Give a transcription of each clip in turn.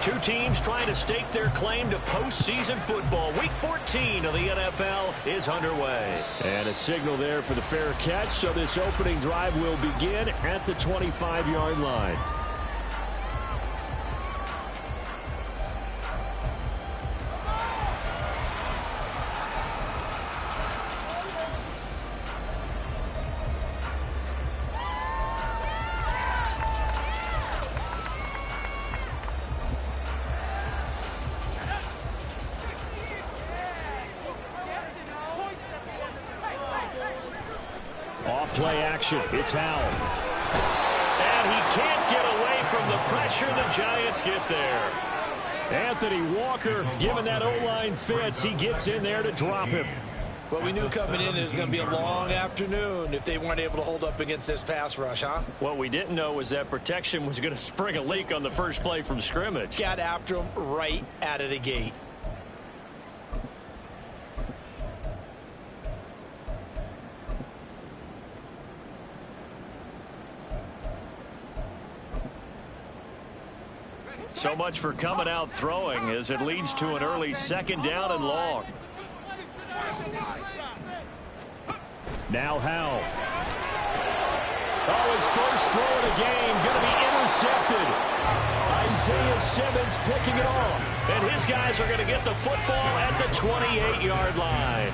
Two teams trying to stake their claim to postseason football. Week 14 of the NFL is underway. And a signal there for the fair catch, so this opening drive will begin at the 25-yard line. Play action. It's Howell. And he can't get away from the pressure. The Giants get there. Anthony Walker, given that O-line fits, he gets in there to drop him. Well, we knew coming in it was going to be a long afternoon if they weren't able to hold up against this pass rush, huh? What we didn't know was that protection was going to spring a leak on the first play from scrimmage. Got after him right out of the gate. So much for coming out throwing as it leads to an early second down and long. Now Howell. Oh, his first throw of the game going to be intercepted. Isaiah Simmons picking it off. And his guys are going to get the football at the 28-yard line.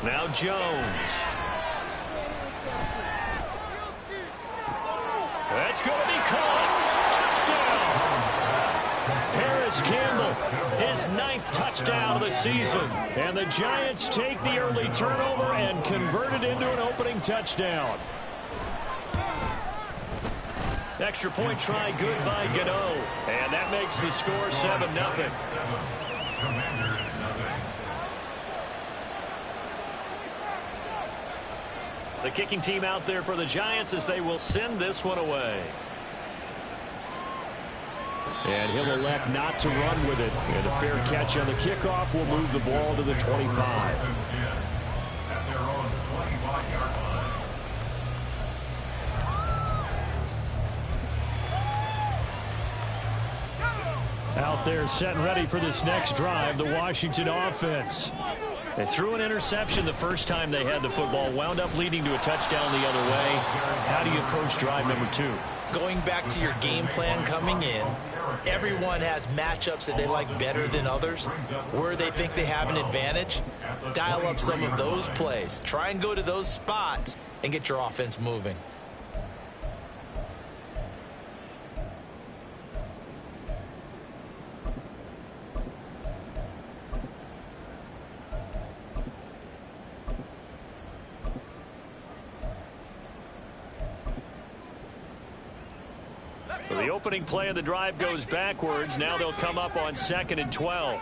Now Jones. That's going to be caught. Touchdown. Paris Campbell, his 9th touchdown of the season. And the Giants take the early turnover and convert it into an opening touchdown. Extra point try good by Gano. And that makes the score 7-0. The kicking team out there for the Giants as they will send this one away. And he'll elect not to run with it. And a fair catch on the kickoff will move the ball to the 25. Out there set and ready for this next drive, the Washington offense. They threw an interception the first time they had the football, wound up leading to a touchdown the other way. How do you approach drive number 2? Going back to your game plan coming in, everyone has matchups that they like better than others. Where they think they have an advantage, dial up some of those plays. Try and go to those spots and get your offense moving. So the opening play of the drive goes backwards. Now they'll come up on 2nd and 12.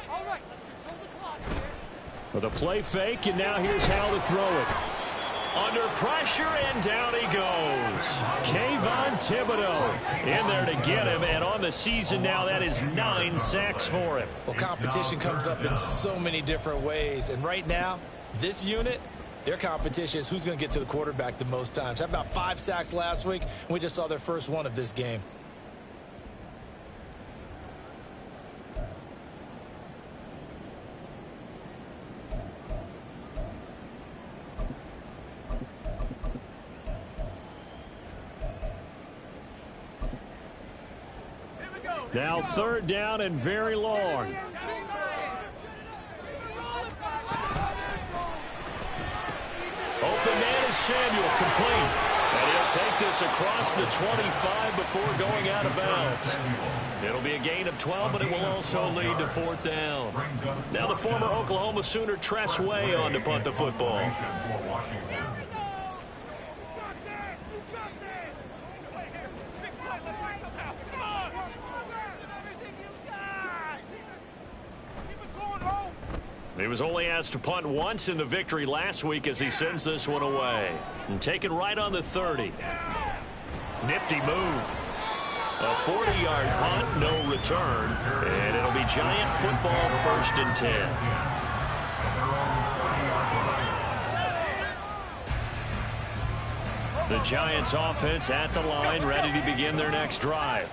For the play fake, and now here's how to throw it. Under pressure, and down he goes. Kayvon Thibodeau in there to get him, and on the season now, that is 9 sacks for him. Well, competition comes up in so many different ways, and right now, this unit, their competition is who's going to get to the quarterback the most times. How about 5 sacks last week? We just saw their first one of this game. Now 3rd down and very long. Open man is Samuel, complete. And he'll take this across the 25 before going out of bounds. It'll be a gain of 12, but it will also lead to 4th down. Now the former Oklahoma Sooner Tress Way on to punt the football. He was only asked to punt once in the victory last week as he sends this one away. And taken right on the 30. Nifty move. A 40-yard punt, no return. And it'll be Giant football, 1st and 10. The Giants offense at the line, ready to begin their next drive.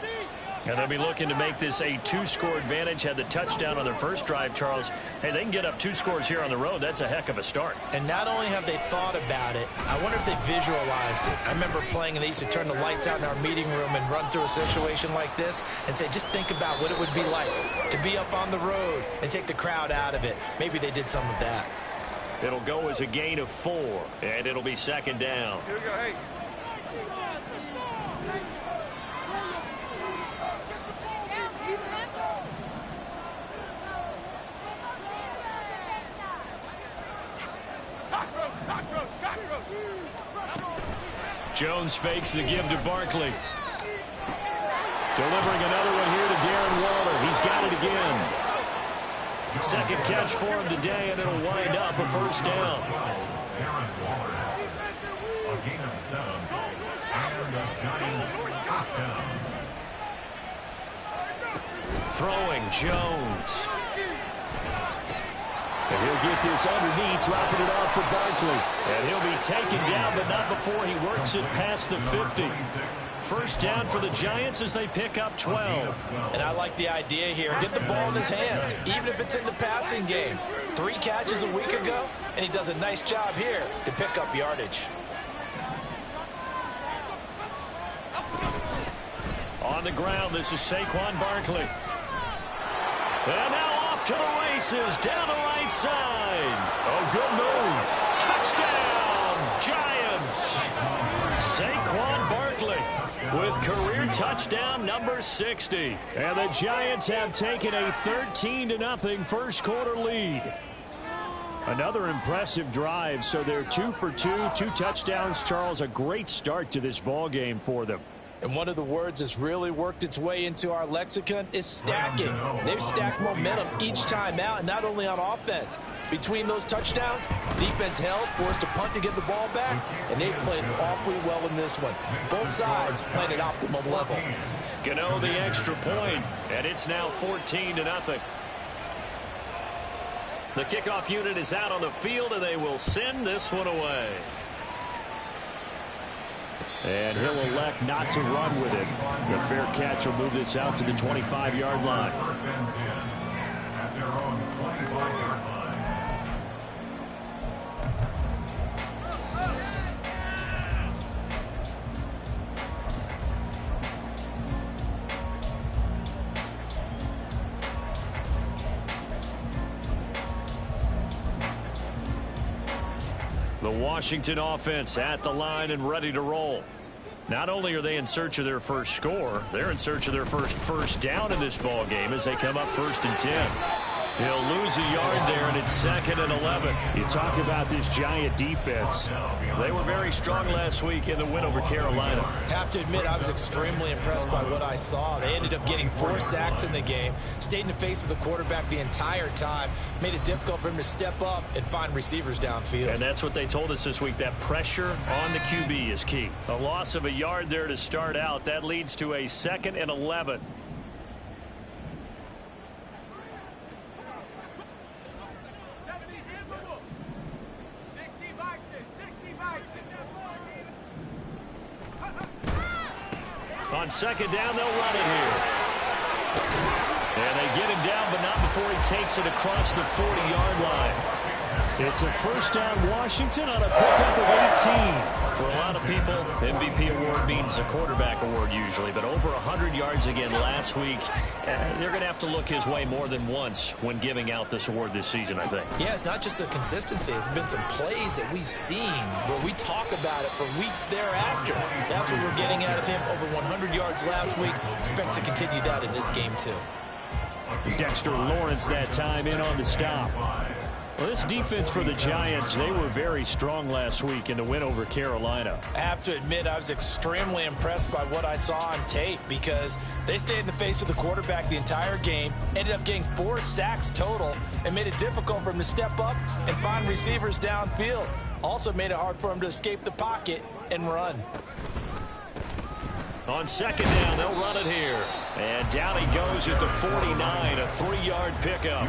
And they'll be looking to make this a 2-score advantage. Had the touchdown on their first drive, Charles. Hey, they can get up 2 scores here on the road. That's a heck of a start. And not only have they thought about it, I wonder if they visualized it. I remember playing, and they used to turn the lights out in our meeting room and run through a situation like this and say, just think about what it would be like to be up on the road and take the crowd out of it. Maybe they did some of that. It'll go as a gain of 4, and it'll be 2nd down. Here we go, hey. Jones fakes the give to Barkley. Delivering another one here to Darren Waller. He's got it again. 2nd catch for him today, and it'll wind up a 1st down. A gain of 7. And the Giants first down. Throwing Jones. And he'll get this underneath, dropping it off for Barkley. And he'll be taken down, but not before he works it past the 50. 1st down for the Giants as they pick up 12. And I like the idea here. Get the ball in his hands, even if it's in the passing game. 3 catches a week ago, and he does a nice job here to pick up yardage. On the ground, this is Saquon Barkley. And now off to the races, down the right side. Oh, good move. Touchdown, Giants. Saquon Barkley with career touchdown number 60. And the Giants have taken a 13-0 first quarter lead. Another impressive drive, so they're 2 for 2, 2 touchdowns. Charles, a great start to this ball game for them. And one of the words that's really worked its way into our lexicon is stacking. They've stacked momentum each time out, and not only on offense. Between those touchdowns, defense held, forced a punt to get the ball back, and they've played awfully well in this one. Both sides playing at optimum level. Gano the extra point, and it's now 14-0. The kickoff unit is out on the field, and they will send this one away. And he'll elect not to run with it. The fair catch will move this out to the 25-yard line. First and 10 at their own 25-yard line. The Washington offense at the line and ready to roll. Not only are they in search of their first score, they're in search of their first down in this ball game as they come up 1st and 10. He'll lose a yard there, and it's 2nd and 11. You talk about this Giant defense. They were very strong last week in the win over Carolina. Have to admit, I was extremely impressed by what I saw. They ended up getting 4 sacks in the game, stayed in the face of the quarterback the entire time, made it difficult for him to step up and find receivers downfield. And that's what they told us this week, that pressure on the QB is key. A loss of a yard there to start out. That leads to a 2nd and 11. On 2nd down, they'll run it here. And they get him down, but not before he takes it across the 40-yard line. It's a 1st down Washington on a pickup of 18. For a lot of people, MVP award means a quarterback award usually, but over 100 yards again last week. They're going to have to look his way more than once when giving out this award this season, I think. Yeah, it's not just the consistency. It's been some plays that we've seen where we talk about it for weeks thereafter. That's what we're getting out of him. Over 100 yards last week. Expects to continue that in this game, too. Dexter Lawrence that time in on the stop. Well, this defense for the Giants, they were very strong last week in the win over Carolina. I have to admit, I was extremely impressed by what I saw on tape because they stayed in the face of the quarterback the entire game, ended up getting 4 sacks total, and made it difficult for him to step up and find receivers downfield. Also made it hard for him to escape the pocket and run. On second down, they'll run it here. And down he goes at the 49, a 3-yard pickup.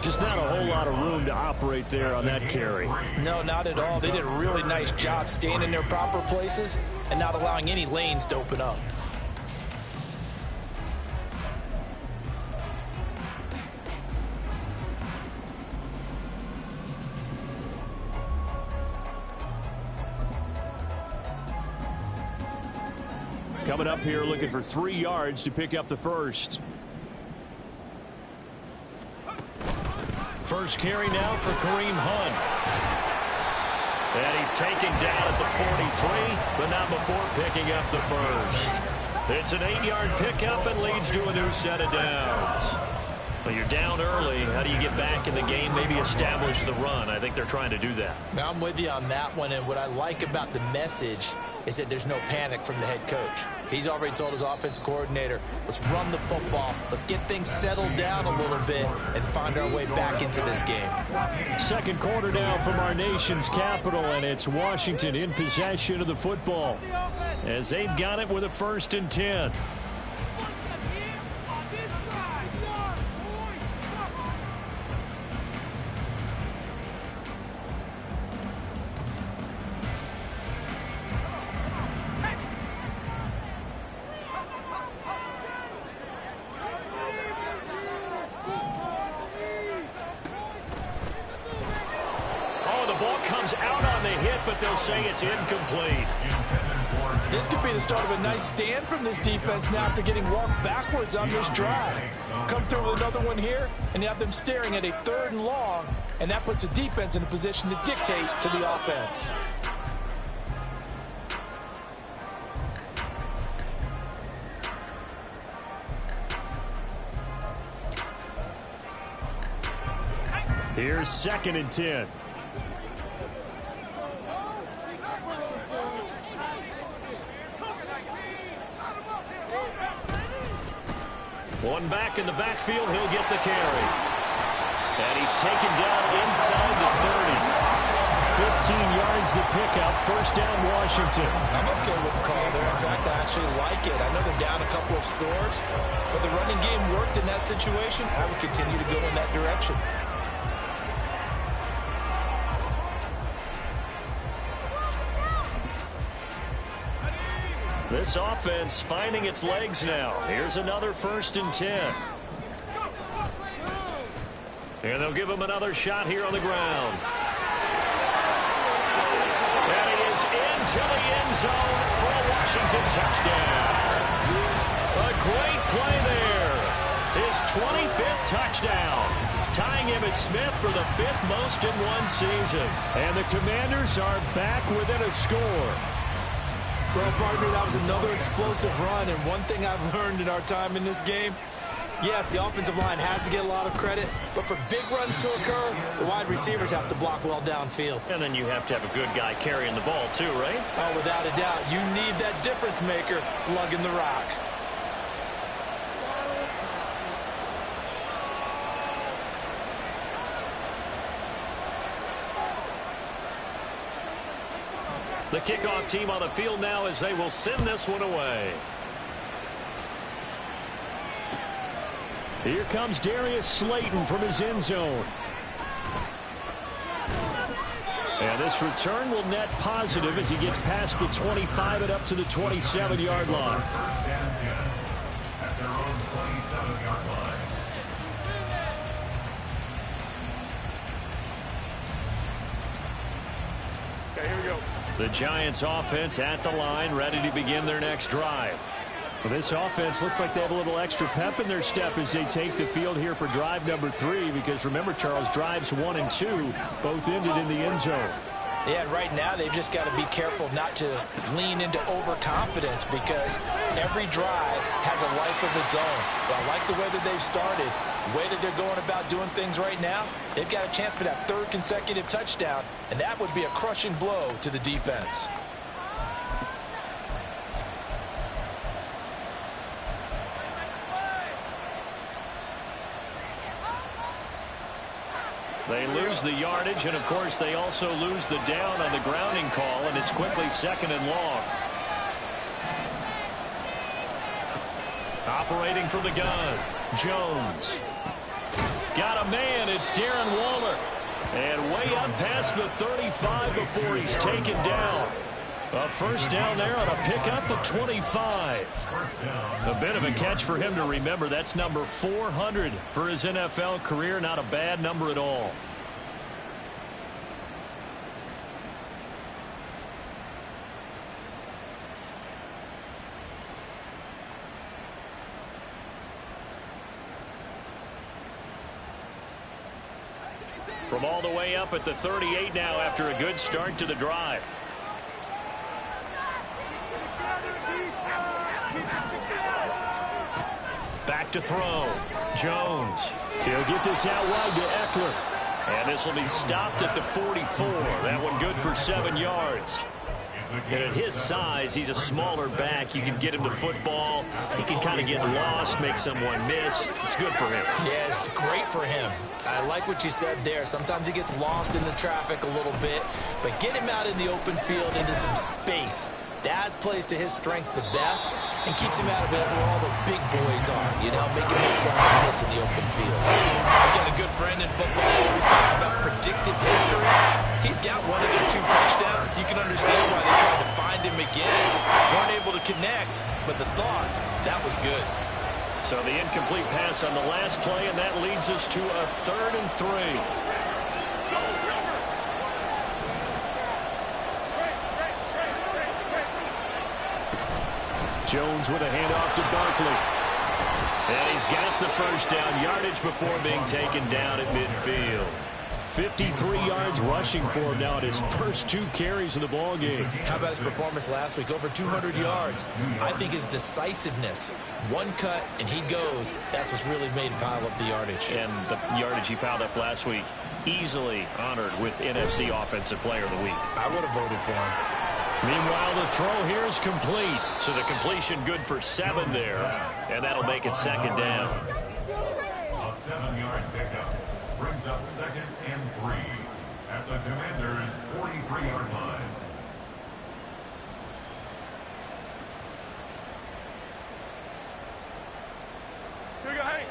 Just not a whole lot of room to operate there on that carry. No, not at all. They did a really nice job staying in their proper places and not allowing any lanes to open up. Coming up here looking for 3 yards to pick up the first. First carry now for Kareem Hunt. And he's taken down at the 43, but not before picking up the first. It's an 8-yard pickup and leads to a new set of downs. But you're down early. How do you get back in the game, maybe establish the run? I think they're trying to do that. Now, I'm with you on that one, and what I like about the message is that there's no panic from the head coach. He's already told his offensive coordinator, let's run the football, let's get things settled down a little bit and find our way back into this game. Second quarter now from our nation's capital, and it's Washington in possession of the football as they've got it with a 1st and 10. But they'll say it's incomplete. This could be the start of a nice stand from this defense now after getting walked backwards on this drive. Come through with another one here, and you have them staring at a 3rd and long, and that puts the defense in a position to dictate to the offense. Here's 2nd and 10. One back in the backfield, he'll get the carry. And he's taken down inside the 30. 15 yards the pickup, 1st down Washington. I'm okay with the call there. In fact, I actually like it. I know they're down a couple of scores, but the running game worked in that situation. I would continue to go in that direction. This offense finding its legs now. Here's another 1st and 10. And they'll give him another shot here on the ground. And he is into the end zone for a Washington touchdown. A great play there. His 25th touchdown. Tying Emmitt Smith for the 5th most in one season. And the Commanders are back within a score. Well, partner, that was another explosive run, and one thing I've learned in our time in this game, yes, the offensive line has to get a lot of credit, but for big runs to occur, the wide receivers have to block well downfield. And then you have to have a good guy carrying the ball too, right? Oh, without a doubt. You need that difference maker lugging the rock. The kickoff team on the field now as they will send this one away. Here comes Darius Slayton from his end zone. And this return will net positive as he gets past the 25 and up to the 27-yard line. At their own 27-yard line. Okay, here we go. The Giants offense at the line, ready to begin their next drive. Well, this offense looks like they have a little extra pep in their step as they take the field here for drive number 3, because remember, Charles, drives 1 and 2 both ended in the end zone. Yeah, right now they've just got to be careful not to lean into overconfidence, because every drive has a life of its own. But I like the way that they've started. The way that they're going about doing things right now, they've got a chance for that third consecutive touchdown, and that would be a crushing blow to the defense. They lose the yardage, and of course they also lose the down on the grounding call, and it's quickly second and long. Operating from the gun, Jones. Got a man, it's Darren Waller. And way up past the 35 before he's taken down. A first down there on a pickup of 25. A bit of a catch for him to remember. That's number 400 for his NFL career. Not a bad number at all. From all the way up at the 38 now after a good start to the drive. Back to throw. Jones. He'll get this out wide to Eckler. And this will be stopped at the 44. That one good for 7 yards. And at his size, he's a smaller back. You can get him the football. He can kind of get lost, make someone miss. It's good for him. Yeah, it's great for him. I like what you said there. Sometimes he gets lost in the traffic a little bit, but get him out in the open field into some space. That plays to his strengths the best and keeps him out of it where all the big boys are, you know, make someone miss in the open field. I've got a good friend in football who always talks about predictive history. He's got one of their 2 touchdowns. You can understand why they tried to find him again. Weren't able to connect, but the thought, that was good. So the incomplete pass on the last play, and that leads us to a 3rd and 3. Jones with a handoff to Barkley. And he's got the first down, yardage before being taken down at midfield. 53 yards rushing for him now at his first 2 carries of the ball game. How about his performance last week? Over 200 yards. I think his decisiveness, one cut and he goes, that's what's really made him pile up the yardage. And the yardage he piled up last week, easily honored with NFC Offensive Player of the Week. I would have voted for him. Meanwhile, the throw here is complete. So the completion good for 7 there. And that'll make it second down. A 7-yard pickup brings up 2nd and 3 at the Commanders' 43-yard line. Here you go, hey.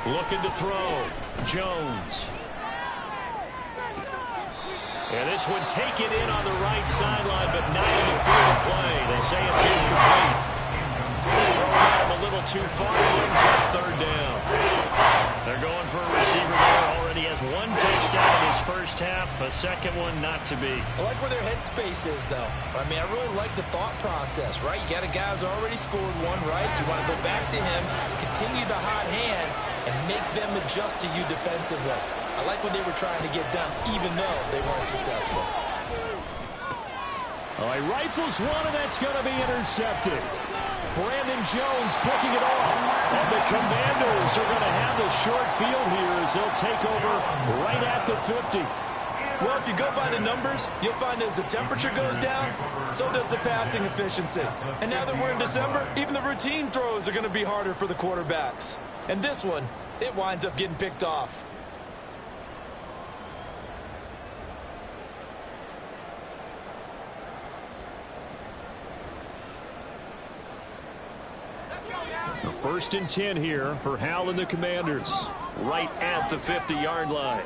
Looking to throw. Jones. And this one taken in on the right sideline, but not in the field of play. They say it's incomplete. Throwing at him a little too far, brings up 3rd down. They're going for a receiver there. Already has 1 touchdown in his first half. A second one not to be. I like where their headspace is, though. I mean, I really like the thought process, right? You got a guy who's already scored 1, right? You want to go back to him, continue the hot hand, and make them adjust to you defensively. I like what they were trying to get done, even though they weren't successful. All right, rifles one, and that's going to be intercepted. Brandon Jones picking it off. And the Commanders are going to have the short field here as they'll take over right at the 50. Well, if you go by the numbers, you'll find as the temperature goes down, so does the passing efficiency. And now that we're in December, even the routine throws are going to be harder for the quarterbacks. And this one, it winds up getting picked off. First and 10 here for Hal and the Commanders. Right at the 50-yard line.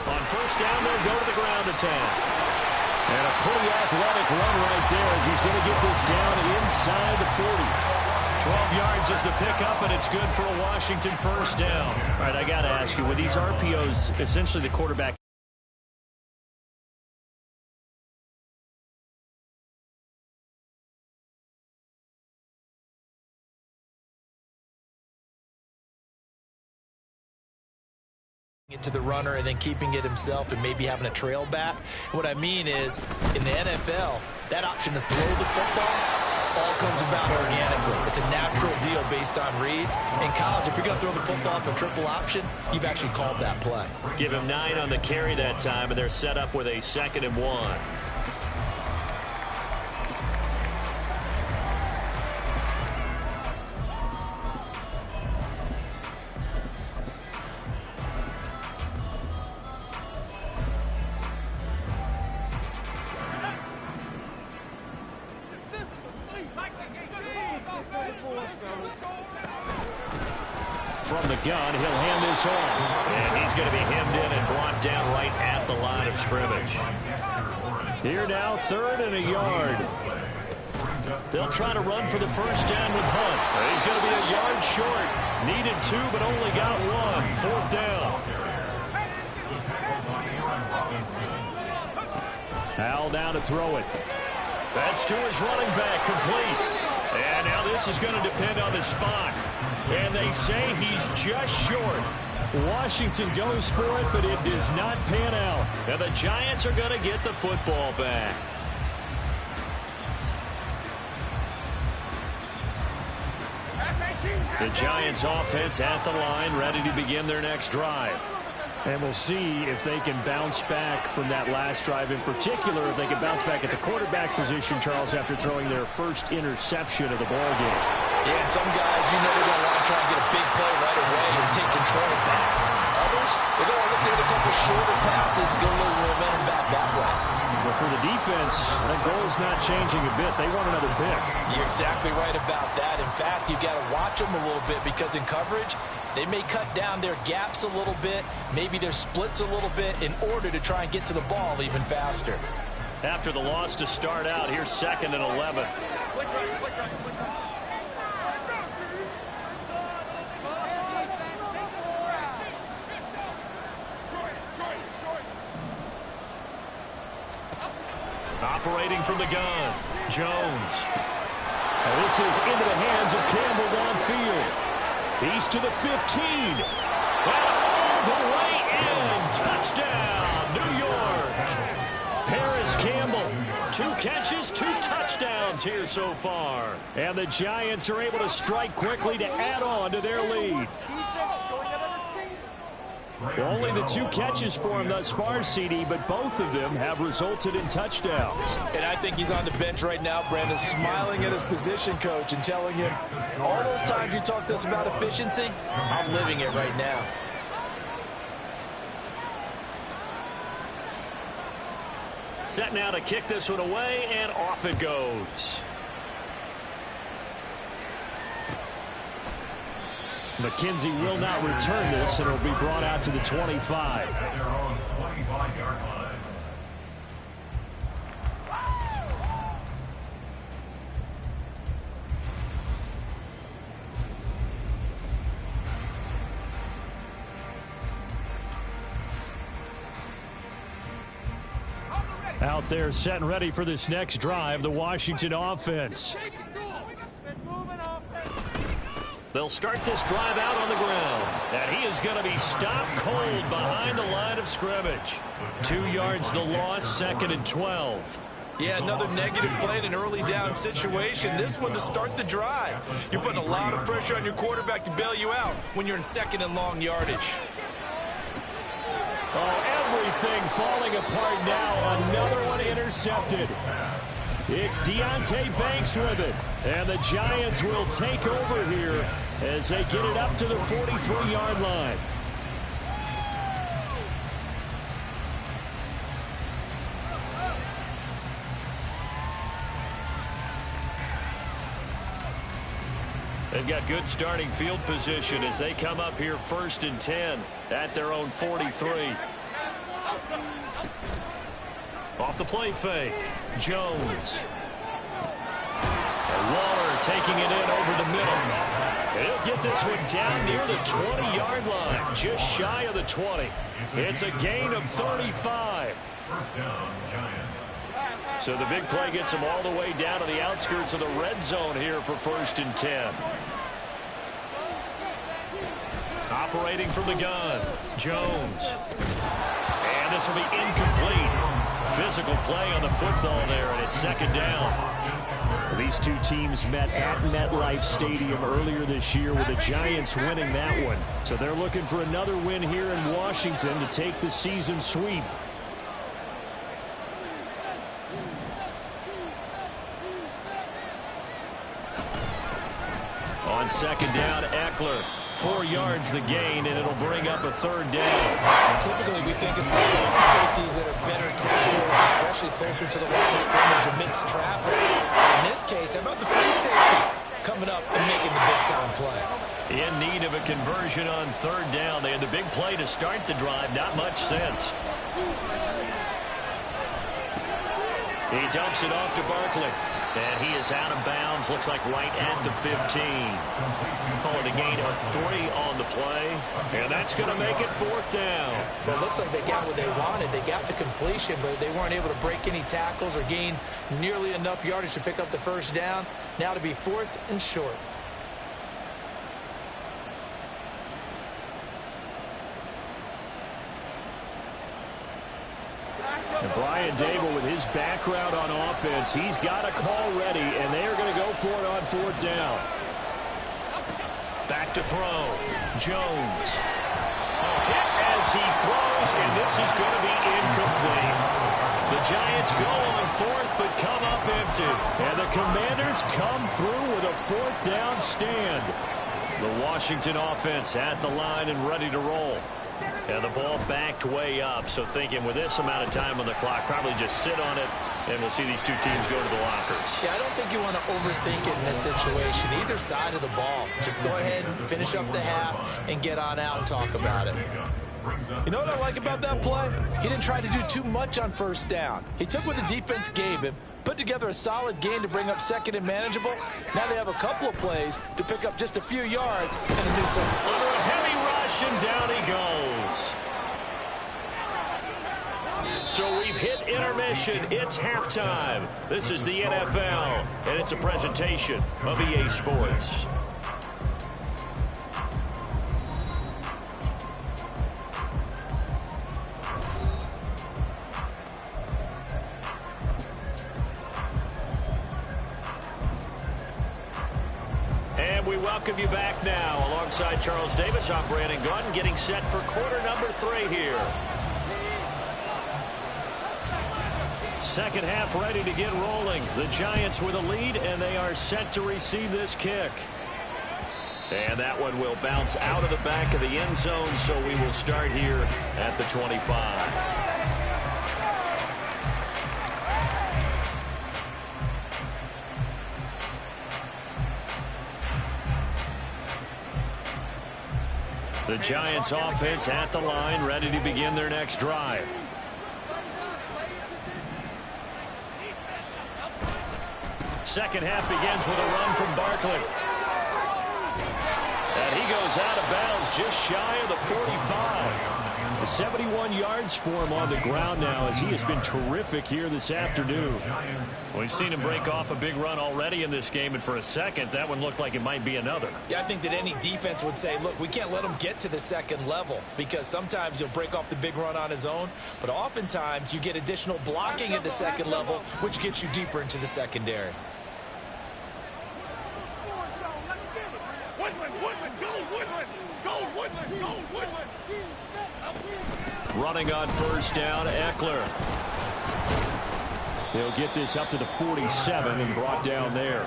On first down, they'll go to the ground attack. And a pretty athletic run right there as he's going to get this down inside the 40. 12 yards is the pickup, and it's good for a Washington first down. All right, I got to ask you, with these RPOs, essentially the quarterback to the runner and then keeping it himself and maybe having a trail back. What I mean is, in the NFL, that option to throw the football all comes about organically. It's a natural deal based on reads. In college, if you're going to throw the football up a triple option, you've actually called that play. Give him 9 on the carry that time, and they're set up with a 2nd and 1. From the gun, he'll hand this off. And he's going to be hemmed in and brought down right at the line of scrimmage. Here now, 3rd and a yard. They'll try to run for the first down with Hunt. He's going to be a yard short. Needed 2, but only got 1. 4th down. Al down to throw it. That's to his running back, complete. And now this is going to depend on the spot. And they say he's just short. Washington goes for it, but it does not pan out. And the Giants are going to get the football back. The Giants offense at the line, ready to begin their next drive. And we'll see if they can bounce back from that last drive. In particular, if they can bounce back at the quarterback position, Charles, after throwing their first interception of the ballgame. Yeah, some guys, you know they're going to want to try and get a big play right away and take control back. Others, they're going to look at a couple shorter passes, get a little momentum back that way. But for the defense, that goal's not changing a bit. They want another pick. You're exactly right about that. In fact, you've got to watch them a little bit because in coverage, they may cut down their gaps a little bit, maybe their splits a little bit in order to try and get to the ball even faster. After the loss to start out, here's 2nd and 11. Operating from the gun, Jones. Now this is into the hands of Campbell downfield. He's to the 15. And all the way in. Touchdown, New York. Paris Campbell, 2 catches, 2 touchdowns here so far. And the Giants are able to strike quickly to add on to their lead. Only the 2 catches for him thus far, CD, but both of them have resulted in touchdowns. And I think he's on the bench right now, Brandon, smiling at his position coach and telling him, all those times you talked to us about efficiency, I'm living it right now. Set now to kick this one away, and off it goes. McKenzie will not return this, and it'll be brought out to the 25. Out there set and ready for this next drive, the Washington offense. They'll start this drive out on the ground. And he is going to be stopped cold behind the line of scrimmage. 2 yards the loss, 2nd and 12. Yeah, another negative play in an early down situation. This one to start the drive. You're putting a lot of pressure on your quarterback to bail you out when you're in 2nd and long yardage. Oh, everything falling apart now. Another one intercepted. It's Deonte Banks with it. And the Giants will take over here as they get it up to the 43-yard line. They've got good starting field position as they come up here 1st and 10 at their own 43. Off the play fake, Jones. And Waller taking it in over the middle. And he'll get this one down near the 20-yard line, just shy of the 20. It's a gain of 35. First down, Giants. So the big play gets them all the way down to the outskirts of the red zone here for 1st and 10. operating from the gun. Jones. And this will be incomplete. Physical play on the football there, and it's second down. These two teams met at MetLife Stadium earlier this year with the Giants winning that one. So they're looking for another win here in Washington to take the season sweep. On second down, Eckler. 4 yards the gain, and it'll bring up a third down. Typically, we think it's the strong safeties that are better tacklers, especially closer to the line of scrimmage amidst traffic. But in this case, how about the free safety coming up and making the big-time play? In need of a conversion on third down. They had the big play to start the drive. Not much sense. He dumps it off to Barkley. And he is out of bounds. Looks like right at the 15. Call it a gain of 3 on the play. And that's going to make it fourth down. Well, it looks like they got what they wanted. They got the completion, but they weren't able to break any tackles or gain nearly enough yardage to pick up the first down. Now to be fourth and short. And Brian Dable, with his background on offense, he's got a call ready, and they are going to go for it on fourth down. Back to throw. Jones. A hit as he throws, and this is going to be incomplete. The Giants go on fourth, but come up empty. And the Commanders come through with a fourth down stand. The Washington offense at the line and ready to roll. And the ball backed way up, so thinking with this amount of time on the clock, probably just sit on it, and we'll see these two teams go to the lockers. Yeah, I don't think you want to overthink it in this situation. Either side of the ball. Just go ahead and finish up the half and get on out and talk about it. You know what I like about that play? He didn't try to do too much on first down. He took what the defense gave him, put together a solid gain to bring up second and manageable. Now they have a couple of plays to pick up just a few yards and a new second. Under a heavy rush, and down he goes. So we've hit intermission. It's halftime. This is the NFL, and it's a presentation of EA Sports. And we welcome you back now. Alongside Charles Davis, I'm Brandon Gunn, getting set for quarter number 3 here. Second half ready to get rolling. The Giants with a lead, and they are set to receive this kick. And that one will bounce out of the back of the end zone, so we will start here at the 25. The Giants offense at the line, ready to begin their next drive. Second half begins with a run from Barkley. And he goes out of bounds just shy of the 45. 71 yards for him on the ground now, as he has been terrific here this afternoon. We've seen him break off a big run already in this game, and for a second, that one looked like it might be another. Yeah, I think that any defense would say, look, we can't let him get to the second level, because sometimes he'll break off the big run on his own, but oftentimes you get additional blocking at the second level, which gets you deeper into the secondary. Running on first down, Eckler. He'll get this up to the 47 and brought down there.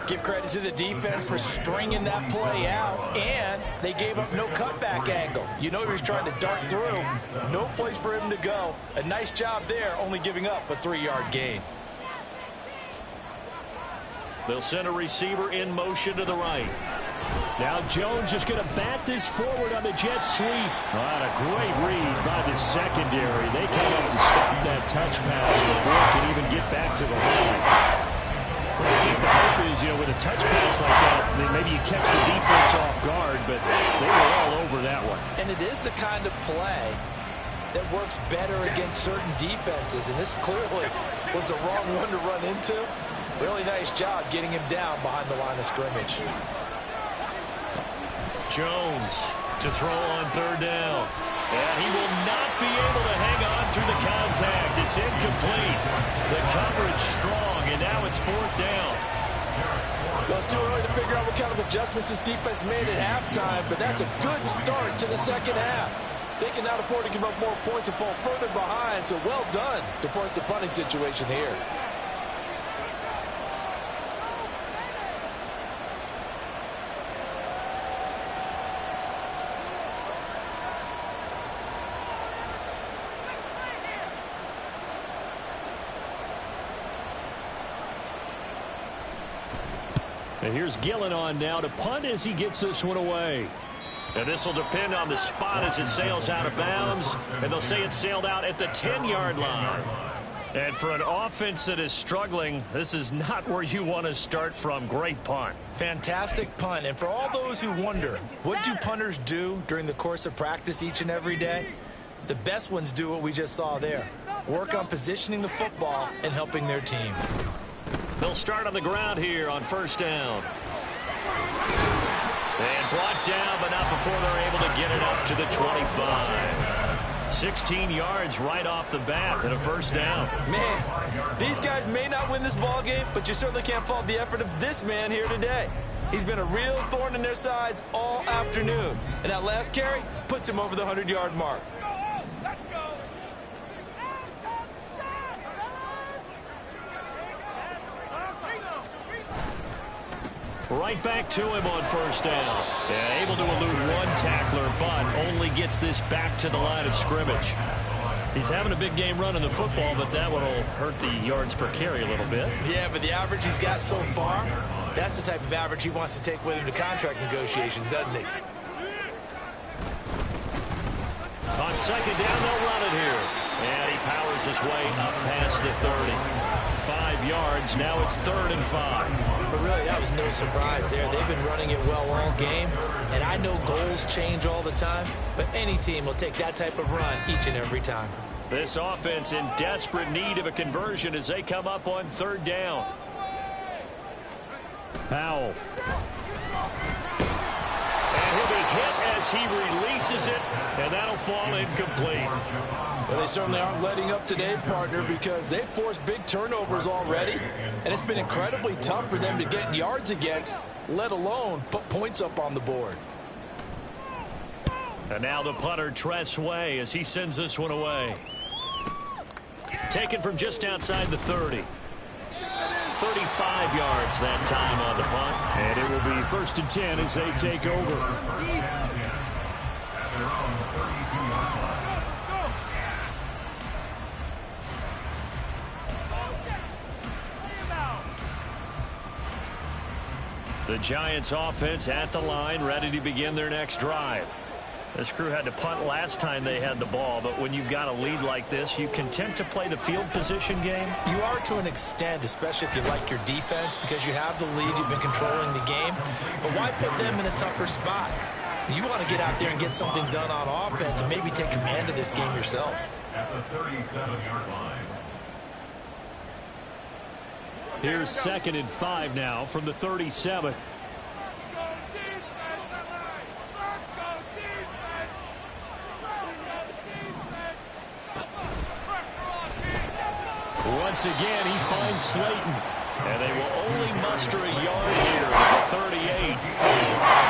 Give credit to the defense for stringing that play out, and they gave up no cutback angle. You know he was trying to dart through. No place for him to go. A nice job there, only giving up a 3-yard gain. They'll send a receiver in motion to the right. Now Jones just going to bat this forward on the jet sweep. What a great read by the secondary. They came up to stop that touch pass before it could even get back to the line. Well, I think the hope is, with a touch pass like that, then maybe you catch the defense off guard, but they were all over that one. And it is the kind of play that works better against certain defenses, and this clearly was the wrong one to run into. Really nice job getting him down behind the line of scrimmage. Jones to throw on third down. And he will not be able to hang on through the contact. It's incomplete. The coverage strong, and now it's fourth down. Well, it's too early to figure out what kind of adjustments this defense made at halftime, but that's a good start to the second half. They can not afford to give up more points and fall further behind, so well done to force the punting situation here. And here's Gillen on now to punt as he gets this one away. And this will depend on the spot as it sails out of bounds. And they'll say it sailed out at the 10-yard line. And for an offense that is struggling, this is not where you want to start from. Great punt. Fantastic punt. And for all those who wonder, what do punters do during the course of practice each and every day? The best ones do what we just saw there. Work on positioning the football and helping their team. They'll start on the ground here on first down. And brought down, but not before they're able to get it up to the 25. 16 yards right off the bat and a first down. Man, these guys may not win this ball game, but you certainly can't fault the effort of this man here today. He's been a real thorn in their sides all afternoon. And that last carry puts him over the 100-yard mark. Right back to him on first down. Yeah, able to elude one tackler, but only gets this back to the line of scrimmage. He's having a big game running the football, but that one will hurt the yards per carry a little bit. Yeah, but the average he's got so far, that's the type of average he wants to take with him to contract negotiations, doesn't he? On second down, they'll run it here. And he powers his way up past the 30. 5 yards, now it's 3rd and 5. But really, that was no surprise there. They've been running it well all game, and I know goals change all the time, but any team will take that type of run each and every time. This offense in desperate need of a conversion as they come up on 3rd down. Powell. And he'll be hit as he releases it, and that'll fall incomplete. Well, they certainly aren't letting up today, partner, because they've forced big turnovers already, and it's been incredibly tough for them to get yards against, let alone put points up on the board. And now the punter, Tress Way, as he sends this one away. Taken from just outside the 30. 35 yards that time on the punt. And it will be 1st and 10 as they take over. The Giants offense at the line, ready to begin their next drive. This crew had to punt last time they had the ball, but when you've got a lead like this, you content to play the field position game? You are to an extent, especially if you like your defense, because you have the lead, you've been controlling the game. But why put them in a tougher spot? You want to get out there and get something done on offense and maybe take command of this game yourself. At the 37-yard line. Here's 2nd and 5 now from the 37. Once again, he finds Slayton. And they will only muster a yard here at the 38.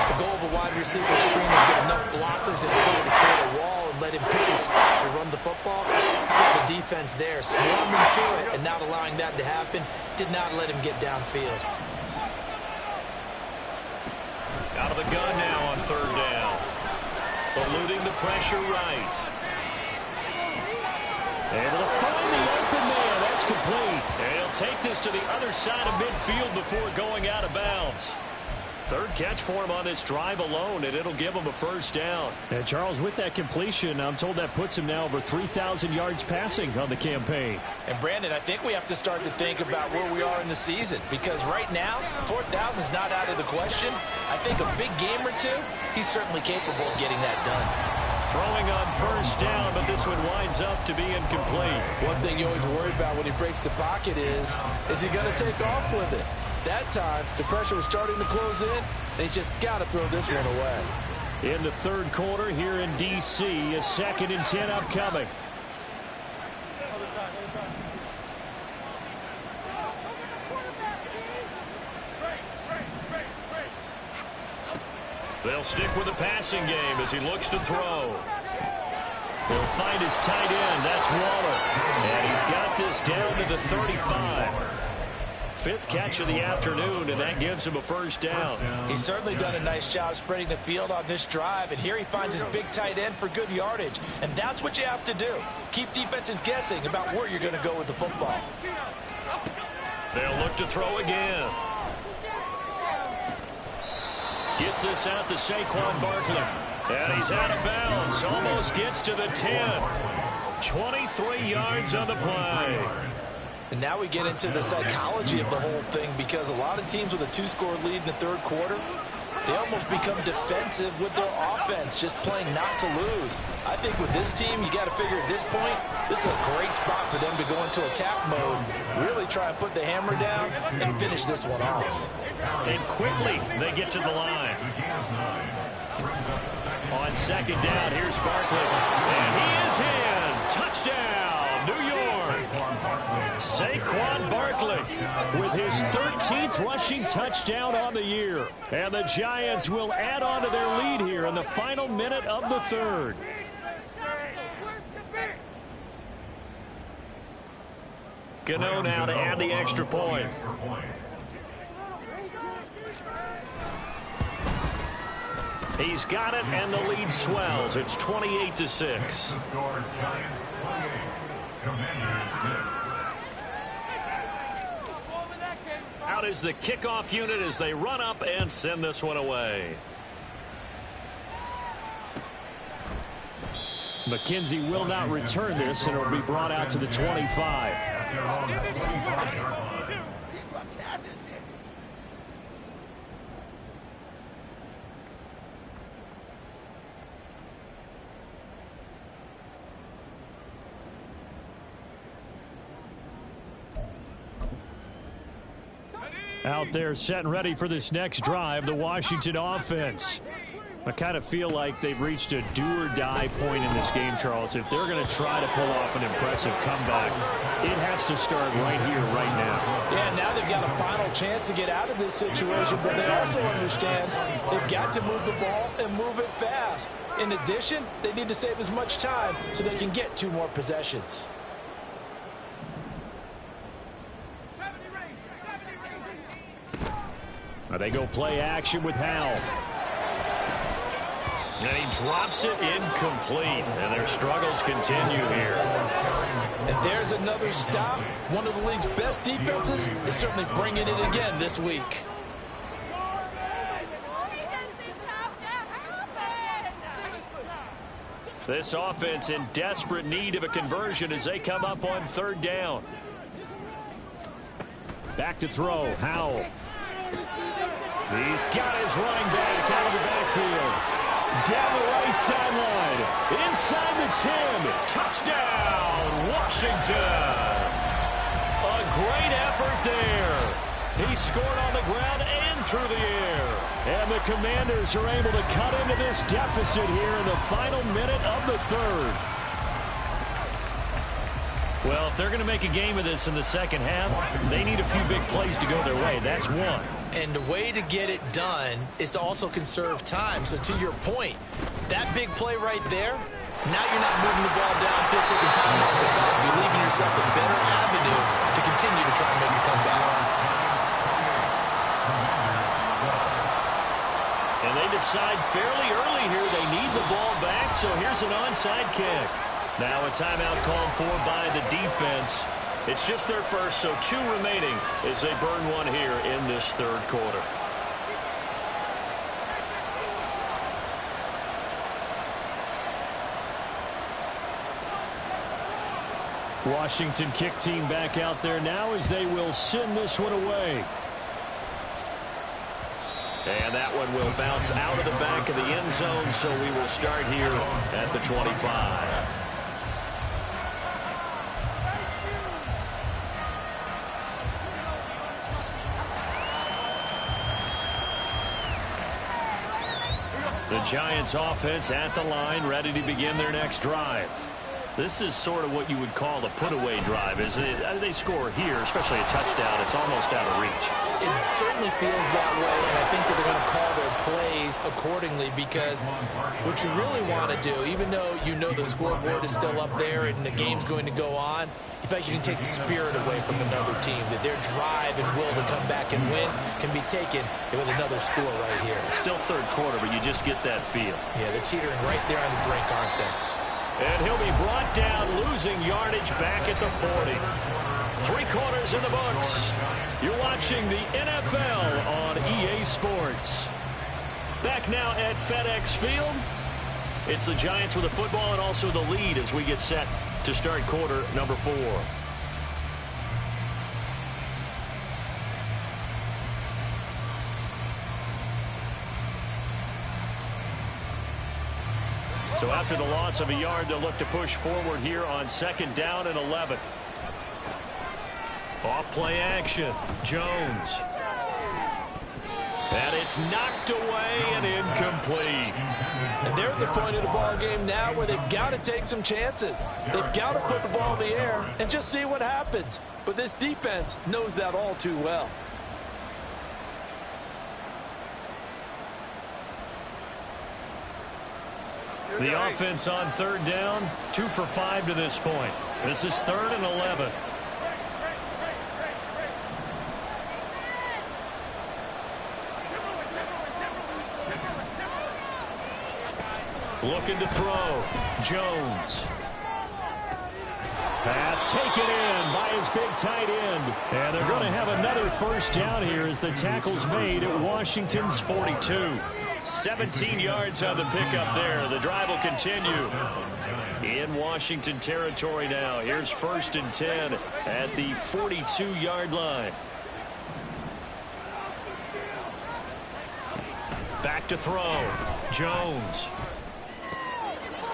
The goal of a wide receiver screen is get enough blockers in front to create a wall and let him pick his spot to run the football. How about the defense there, swarming to it and not allowing that to happen, did not let him get downfield. Out of the gun now on 3rd down. Eluding the pressure right. Able to find the open man. That's complete. And he'll take this to the other side of midfield before going out of bounds. 3rd catch for him on this drive alone, and it'll give him a 1st down. And Charles, with that completion, I'm told that puts him now over 3,000 yards passing on the campaign. And Brandon, I think we have to start to think about where we are in the season, because right now, 4,000 is not out of the question. I think a big game or two, he's certainly capable of getting that done. Throwing on 1st down, but this one winds up to be incomplete. One thing you always worry about when he breaks the pocket is he going to take off with it? That time, the pressure was starting to close in, and he's just got to throw this one away. In the third quarter here in D.C., a 2nd and 10 upcoming. They'll stick with the passing game as he looks to throw. He'll find his tight end. That's Waller. And he's got this down to the 35. 5th catch of the afternoon, and that gives him a first down. He's certainly done a nice job spreading the field on this drive, and here he finds his big tight end for good yardage. And that's what you have to do. Keep defenses guessing about where you're going to go with the football. They'll look to throw again. Gets this out to Saquon Barkley. And he's out of bounds. Almost gets to the 10. 23 yards on the play. And now we get into the psychology of the whole thing, because a lot of teams with a 2-score lead in the third quarter, they almost become defensive with their offense, just playing not to lose. I think with this team, you got to figure at this point, this is a great spot for them to go into attack mode, really try and put the hammer down and finish this one off. And quickly, they get to the line. On 2nd down, here's Barkley. And he is in. Touchdown, New York. Saquon Barkley with his 13th rushing touchdown on the year. And the Giants will add on to their lead here in the final minute of the third. Gano now to add the extra point. He's got it, and the lead swells. It's 28-6. Out is the kickoff unit as they run up and send this one away. McKenzie will not return this, and it'll be brought out to the 25. Out there set and ready for this next drive, the Washington offense. I kind of feel like they've reached a do-or-die point in this game, Charles. If they're going to try to pull off an impressive comeback, it has to start right here, right now. Yeah, now they've got a final chance to get out of this situation, but they also understand they've got to move the ball and move it fast. In addition, they need to save as much time so they can get 2 more possessions. They go play action with Howell. And he drops it incomplete. And their struggles continue here. And there's another stop. One of the league's best defenses is certainly bringing it again this week. This offense in desperate need of a conversion as they come up on 3rd down. Back to throw. Howell. He's got his running back out of the backfield. Down the right sideline. Inside the 10. Touchdown, Washington. A great effort there. He scored on the ground and through the air. And the Commanders are able to cut into this deficit here in the final minute of the third. Well, if they're going to make a game of this in the second half, they need a few big plays to go their way. That's one. And the way to get it done is to also conserve time. So to your point, that big play right there, now you're not moving the ball downfield, taking time off the clock. You're leaving yourself a better avenue to continue to try and make a comeback. And they decide fairly early here they need the ball back, so here's an onside kick. Now a timeout called for by the defense. It's just their first, so 2 remaining as they burn one here in this third quarter. Washington kick team back out there now as they will send this one away. And that one will bounce out of the back of the end zone, so we will start here at the 25. The Giants offense at the line, ready to begin their next drive. This is sort of what you would call a put-away drive. As they score here, especially a touchdown, it's almost out of reach. It certainly feels that way, and I think that they're going to call their plays accordingly, because what you really want to do, even though you know the scoreboard is still up there and the game's going to go on, in fact, you can take the spirit away from another team, that their drive and will to come back and win can be taken with another score right here. Still third quarter, but you just get that feel. Yeah, they're teetering right there on the brink, aren't they? And he'll be brought down, losing yardage back at the 40. 3 quarters in the books. You're watching the NFL on EA Sports. Back now at FedEx Field. It's the Giants with the football and also the lead as we get set to start quarter number 4. So after the loss of a yard, they'll look to push forward here on 2nd down and 11. Off play action. Jones. And it's knocked away and incomplete. And they're at the point of the ball game now where they've got to take some chances. They've got to put the ball in the air and just see what happens. But this defense knows that all too well. The offense on 3rd down, 2 for 5 to this point. This is 3rd and 11. Looking to throw. Jones. Pass taken in by his big tight end. And they're going to have another 1st down here as the tackle's made at Washington's 42. 17 yards on the pickup there. The drive will continue. In Washington territory now. Here's 1st and 10 at the 42-yard line. Back to throw. Jones.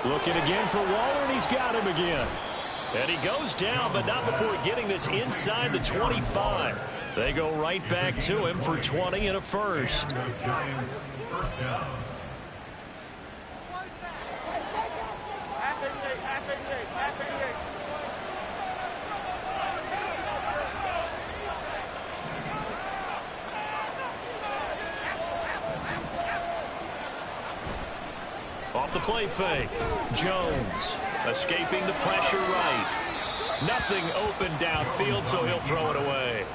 Looking again for Waller, and he's got him again. And he goes down, but not before getting this inside the 25. They go right back to him for 20 and a 1st. Off the play fake. Jones escaping the pressure right. Nothing open downfield, so he'll throw it away.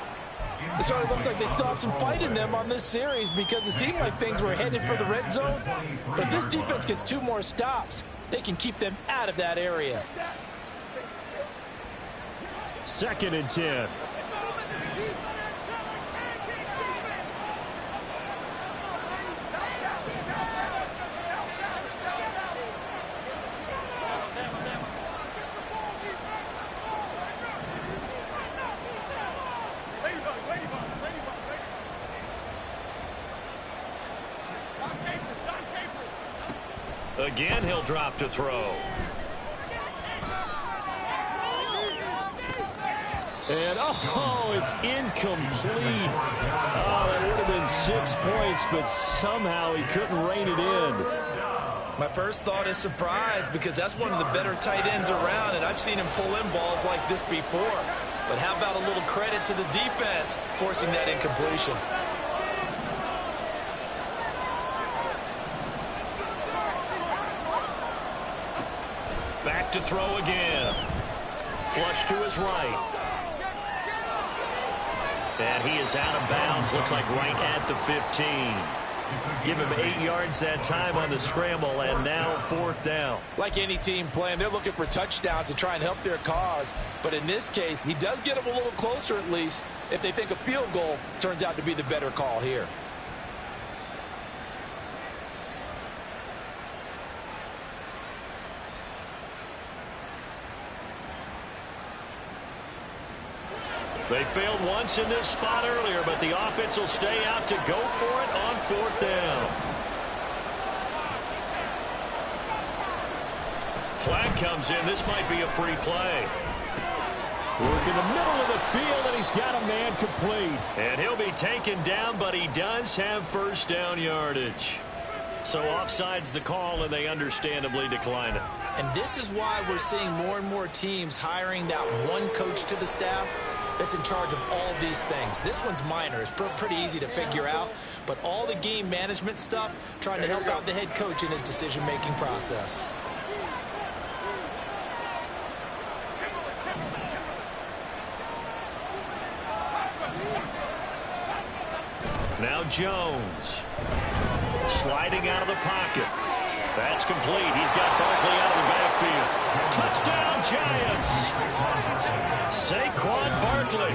It sort of looks like they still have some fight in them on this series, because it seemed like things were headed for the red zone. But if this defense gets 2 more stops, they can keep them out of that area. 2nd and 10. Again, he'll drop to throw. And, oh, it's incomplete. Oh, that would have been 6 points, but somehow he couldn't rein it in. My first thought is surprise, because that's one of the better tight ends around, and I've seen him pull in balls like this before. But how about a little credit to the defense forcing that incompletion? Back to throw again. Flush to his right. And he is out of bounds. Looks like right at the 15. Give him 8 yards that time on the scramble, and now 4th down. Like any team playing, they're looking for touchdowns to try and help their cause. But in this case, he does get them a little closer at least if they think a field goal turns out to be the better call here. They failed once in this spot earlier, but the offense will stay out to go for it on 4th down. Flag comes in. This might be a free play. Work in the middle of the field, and he's got a man complete. And he'll be taken down, but he does have 1st down yardage. So offside's the call, and they understandably decline it. And this is why we're seeing more and more teams hiring that one coach to the staff that's in charge of all these things. This one's minor. It's pretty easy to figure out. But all the game management stuff, trying to help out the head coach in his decision-making process. Now Jones. Sliding out of the pocket. That's complete. He's got Barkley out of the backfield. Touchdown, Giants. Saquon Barkley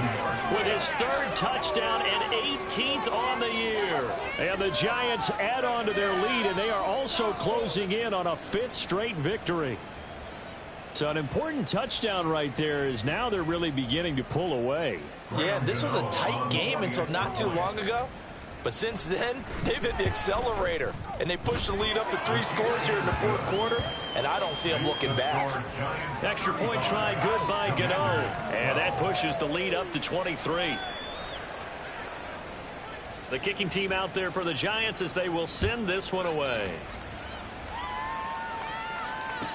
with his third touchdown and 18th on the year. And the Giants add on to their lead, and they are also closing in on a 5th straight victory. So an important touchdown right there is now they're really beginning to pull away. Yeah, this was a tight game until not too long ago. But since then, they've hit the accelerator, and they pushed the lead up to 3 scores here in the 4th quarter, and I don't see them looking back. Extra point try good by Gano, and that pushes the lead up to 23. The kicking team out there for the Giants as they will send this one away.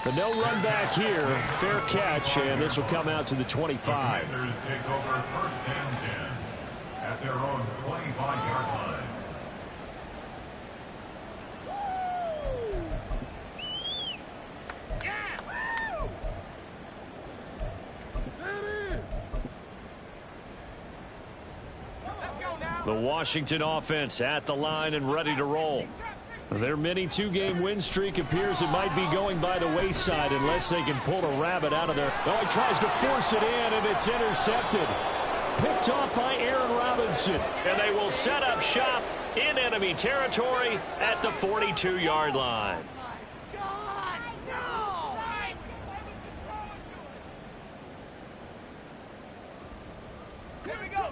But no run back here. Fair catch, and this will come out to the 25. The Commanders take over 1st and 10 at their own 25-yard line. The Washington offense at the line and ready to roll. Their mini 2-game win streak appears it might be going by the wayside unless they can pull a rabbit out of there. Oh, he tries to force it in, and it's intercepted. Picked off by Aaron Robinson. And they will set up shop in enemy territory at the 42-yard line.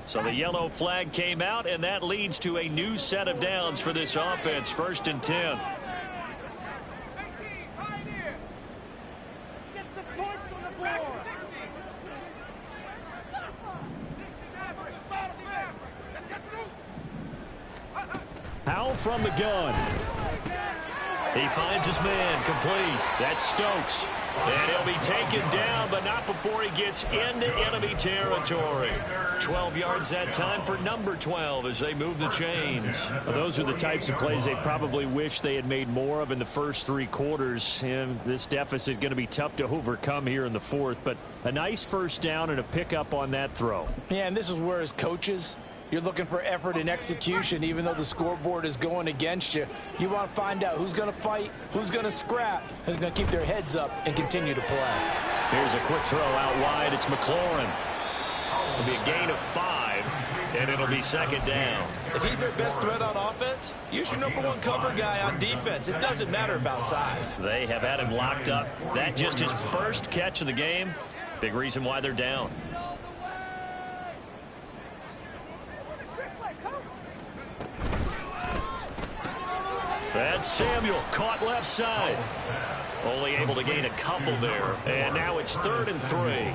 So the yellow flag came out, and that leads to a new set of downs for this offense. 1st and 10. Powell from the gun. He finds his man, complete. That's Stokes. And he'll be taken down, but not before he gets into enemy territory. 12 yards that time for number 12 as they move the chains. Well, those are the types of plays they probably wish they had made more of in the first 3 quarters. And this deficit going to be tough to overcome here in the 4th. But a nice first down and a pickup on that throw. Yeah, and this is where as coaches, you're looking for effort and execution. Even though the scoreboard is going against you, you want to find out who's going to fight, who's going to scrap, who's going to keep their heads up and continue to play. Here's a quick throw out wide. It's McLaurin. It'll be a gain of 5, and it'll be 2nd down. If he's their best threat on offense, use your number 1 cover guy on defense. It doesn't matter about size. They have had him locked up. That just his first catch of the game. Big reason why they're down. That's Samuel, caught left side. Only able to gain a couple there. And now it's 3rd and 3.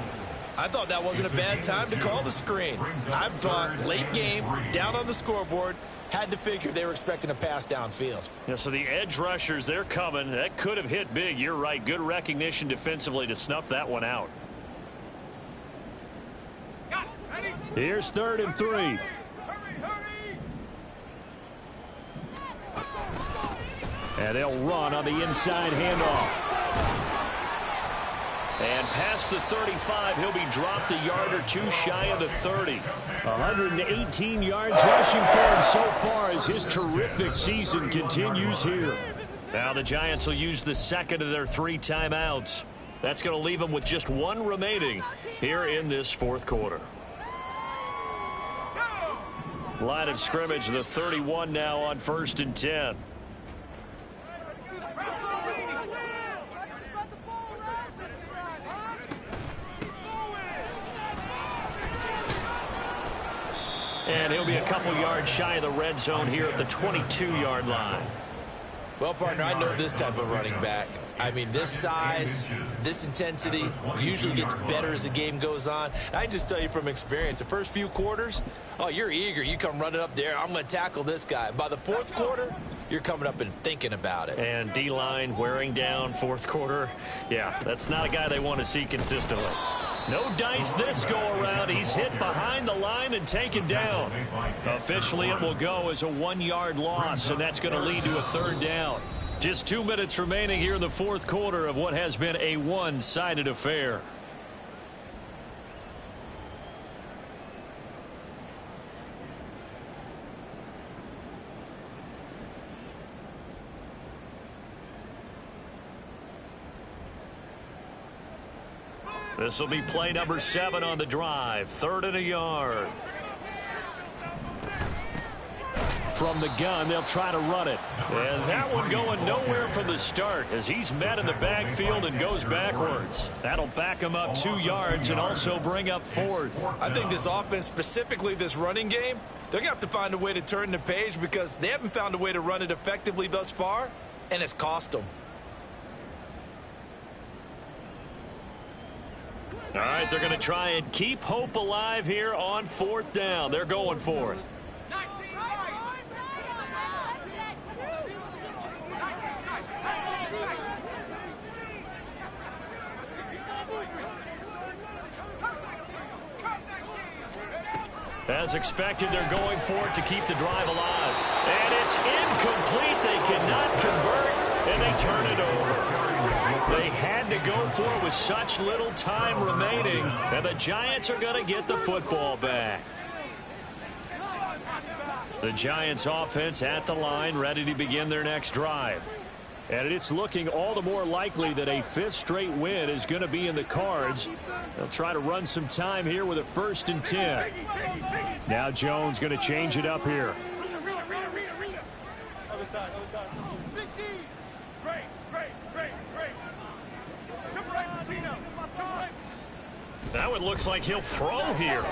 I thought that wasn't a bad time to call the screen. I thought late game, down on the scoreboard, had to figure they were expecting a pass downfield. Yeah, so the edge rushers, they're coming. That could have hit big. You're right. Good recognition defensively to snuff that one out. Here's 3rd and 3. And they'll run on the inside handoff. And past the 35, he'll be dropped a yard or 2 shy of the 30. 118 yards rushing for him so far as his terrific season continues here. Now the Giants will use the 2nd of their 3 timeouts. That's going to leave them with just 1 remaining here in this 4th quarter. Line of scrimmage, the 31 now on 1st and 10. And he'll be a couple yards shy of the red zone here at the 22-yard line. Well, partner, I know this type of running back. I mean, this size, this intensity usually gets better as the game goes on. I just tell you from experience, the first few quarters, oh, you're eager. You come running up there. I'm going to tackle this guy. By the 4th quarter, you're coming up and thinking about it. And D-line wearing down fourth quarter. Yeah, that's not a guy they want to see consistently. No dice this go-around. He's hit behind the line and taken down. Officially, it will go as a 1-yard loss, and that's going to lead to a third down. Just 2 minutes remaining here in the fourth quarter of what has been a one-sided affair. This will be play number 7 on the drive. 3rd and a yard. From the gun, they'll try to run it. And that one going nowhere from the start as he's met in the backfield and goes backwards. That'll back him up 2 yards and also bring up 4th. I think this offense, specifically this running game, they're going to have to find a way to turn the page because they haven't found a way to run it effectively thus far, and it's cost them. All right, they're going to try and keep hope alive here on 4th down. They're going for it. As expected, they're going for it to keep the drive alive. And it's incomplete. They cannot convert, and they turn it over. They had to go for it with such little time remaining, and the Giants are going to get the football back. The Giants offense at the line, ready to begin their next drive. And it's looking all the more likely that a 5th straight win is going to be in the cards. They'll try to run some time here with a 1st and 10. Now Jones going to change it up here. Now it looks like he'll throw here.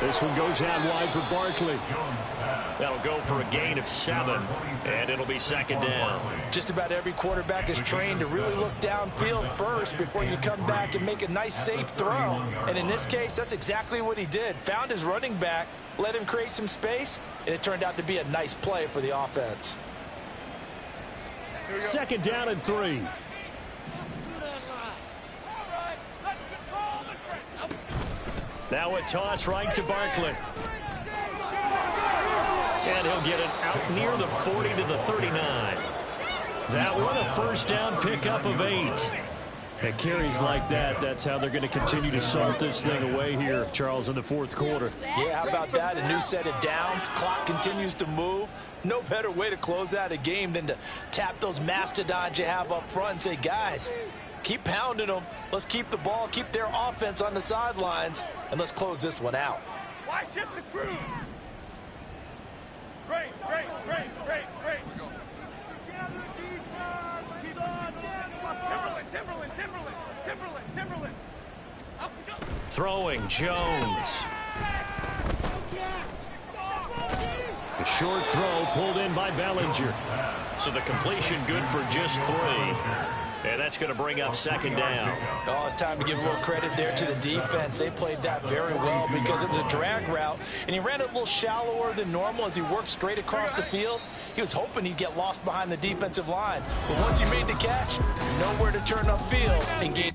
This one goes out wide for Barkley. That'll go for a gain of 7, and it'll be 2nd down. Just about every quarterback is trained to really look downfield first before you come back and make a nice, safe throw. And in this case, that's exactly what he did. Found his running back, let him create some space, and it turned out to be a nice play for the offense. 2nd down and 3. Now a toss right to Barkley. And he'll get it out near the 40 to the 39. That one, a 1st down pickup of 8. At carries like that, that's how they're going to continue to salt this thing away here, Charles, in the 4th quarter. Yeah, how about that? A new set of downs. Clock continues to move. No better way to close out a game than to tap those mastodons you have up front and say, guys, keep pounding them. Let's keep the ball, keep their offense on the sidelines, and let's close this one out. Why shift the crew? Great. Timberland. Throwing Jones. A short throw pulled in by Bellinger. So the completion good for just 3. And that's going to bring up 2nd down. Oh, it's time to give a little credit there to the defense. They played that very well because it was a drag route, and he ran it a little shallower than normal as he worked straight across the field. He was hoping he'd get lost behind the defensive line. But once he made the catch, nowhere to turn upfield and gain.